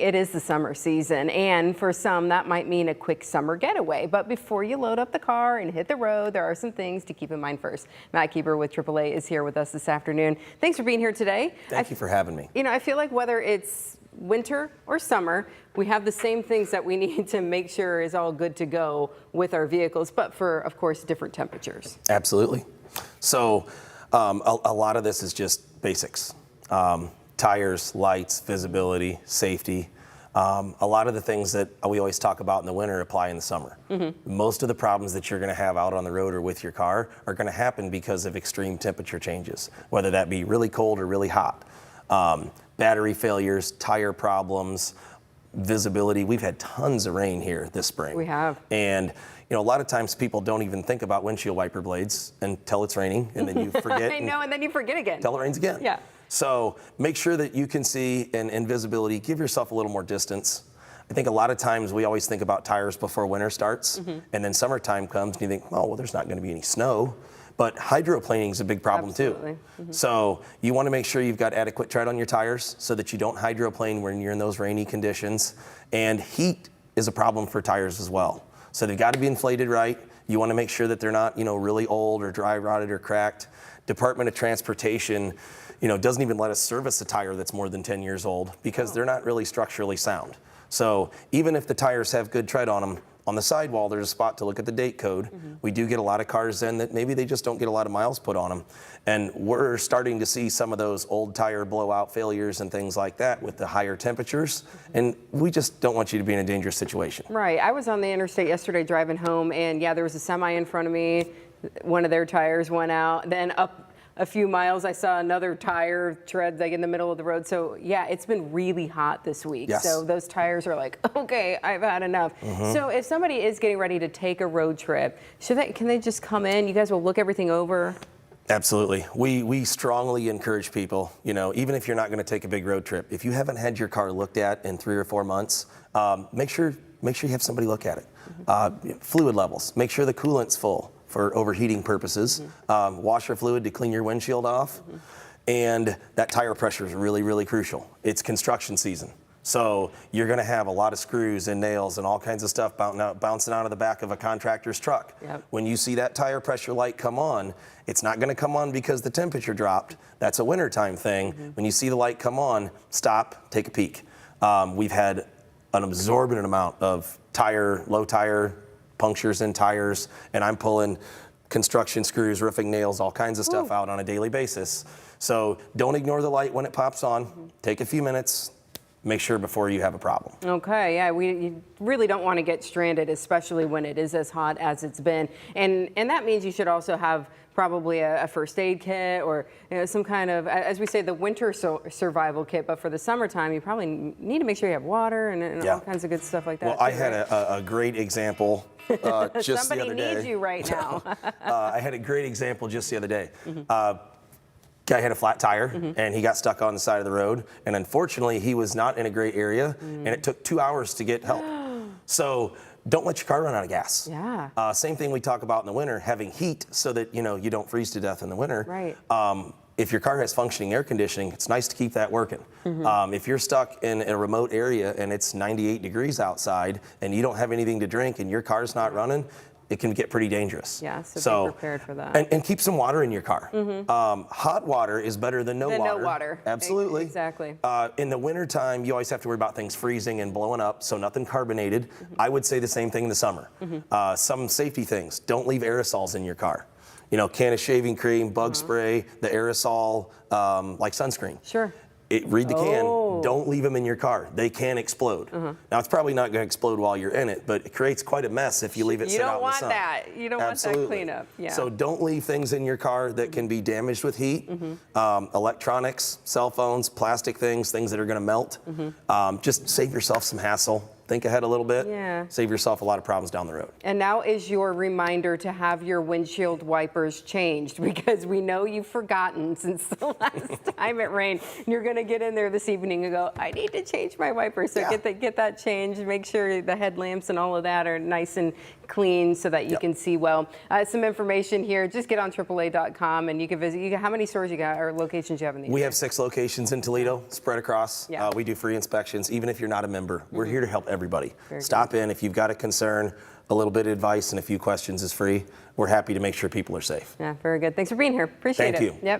It is the summer season, and for some that might mean a quick summer getaway. But before you load up the car and hit the road, there are some things to keep in mind first. Matt Keeper with AAA is here with us this afternoon. Thanks for being here today. Thank you for having me. You know, I feel like whether it's winter or summer, we have the same things that we need to make sure is all good to go with our vehicles, but for, of course, different temperatures. Absolutely. So a lot of this is just basics. Tires, lights, visibility, safety. A lot of the things that we always talk about in the winter apply in the summer. Most of the problems that you're going to have out on the road or with your car are going to happen because of extreme temperature changes, whether that be really cold or really hot. Battery failures, tire problems, visibility. We've had tons of rain here this spring. We have. And you know, a lot of times people don't even think about windshield wiper blades until it's raining, and then you forget. I know, and then you forget again. Until it rains again. Yeah. So make sure that you can see and visibility. Give yourself a little more distance. I think a lot of times we always think about tires before winter starts, and then summertime comes and you think, oh, well, there's not going to be any snow. But hydroplaning is a big problem too. So you want to make sure you've got adequate tread on your tires so that you don't hydroplane when you're in those rainy conditions. And heat is a problem for tires as well. So they've got to be inflated right. You want to make sure that they're not, you know, really old or dry rotted or cracked. Department of Transportation, you know, doesn't even let us service a tire that's more than 10 years old because they're not really structurally sound. So even if the tires have good tread on them, on the sidewall there's a spot to look at the date code. We do get a lot of cars in that maybe they just don't get a lot of miles put on them. And we're starting to see some of those old tire blowout failures and things like that with the higher temperatures. And we just don't want you to be in a dangerous situation. Right. I was on the interstate yesterday driving home, and yeah, there was a semi in front of me. One of their tires went out. Then up a few miles, I saw another tire tread like in the middle of the road. So yeah, it's been really hot this week. Yes. So those tires are like, okay, I've had enough. So if somebody is getting ready to take a road trip, can they just come in? You guys will look everything over? Absolutely. We strongly encourage people, you know, even if you're not going to take a big road trip, if you haven't had your car looked at in 3 or 4 months, make sure you have somebody look at it. Fluid levels, make sure the coolant's full for overheating purposes. Washer fluid to clean your windshield off. And that tire pressure is really, really crucial. It's construction season. So you're going to have a lot of screws and nails and all kinds of stuff bouncing out of the back of a contractor's truck. When you see that tire pressure light come on, it's not going to come on because the temperature dropped. That's a wintertime thing. When you see the light come on, stop, take a peek. We've had an absorbent amount of low tire punctures in tires, and I'm pulling construction screws, roofing nails, all kinds of stuff out on a daily basis. So don't ignore the light when it pops on. Take a few minutes. Make sure before you have a problem. Okay, yeah, you really don't want to get stranded, especially when it is as hot as it's been. And that means you should also have probably a first aid kit, or some kind of, as we say, the winter survival kit. But for the summertime, you probably need to make sure you have water and all kinds of good stuff like that. Well, I had a great example just the other day. Somebody needs you right now. I had a great example just the other day. Guy had a flat tire and he got stuck on the side of the road, and unfortunately he was not in a great area, and it took 2 hours to get help. So don't let your car run out of gas. Same thing we talk about in the winter, having heat so that you don't freeze to death in the winter. If your car has functioning air conditioning, it's nice to keep that working. If you're stuck in a remote area and it's 98 degrees outside and you don't have anything to drink and your car's not running, it can get pretty dangerous. So be prepared for that. And keep some water in your car. Hot water is better than no water. Absolutely. Exactly. In the wintertime, you always have to worry about things freezing and blowing up, so nothing carbonated. I would say the same thing in the summer. Some safety things. Don't leave aerosols in your car. Can of shaving cream, bug spray, the aerosol, like sunscreen. Read the can. Don't leave them in your car. They can explode. Now, it's probably not going to explode while you're in it, but it creates quite a mess if you leave it sit out in the sun. You don't want that cleanup. So don't leave things in your car that can be damaged with heat. Electronics, cell phones, plastic things that are going to melt. Just save yourself some hassle. think ahead a little bit. Yeah. Save yourself a lot of problems down the road. And now is your reminder to have your windshield wipers changed, because we know you've forgotten since the last time it rained. You're going to get in there this evening and go, I need to change my wipers. So get that changed. Make sure the headlamps and all of that are nice and clean so that you can see well. Some information here. Just get on AAA.com and you can visit. How many stores you got or locations you have in the area? We have 6 locations in Toledo, spread across. Yeah. We do free inspections, even if you're not a member. We're here to help everybody. Stop in if you've got a concern. A little bit of advice and a few questions is free. We're happy to make sure people are safe. Yeah, very good. Thanks for being here. Appreciate it. Thank you. Yep.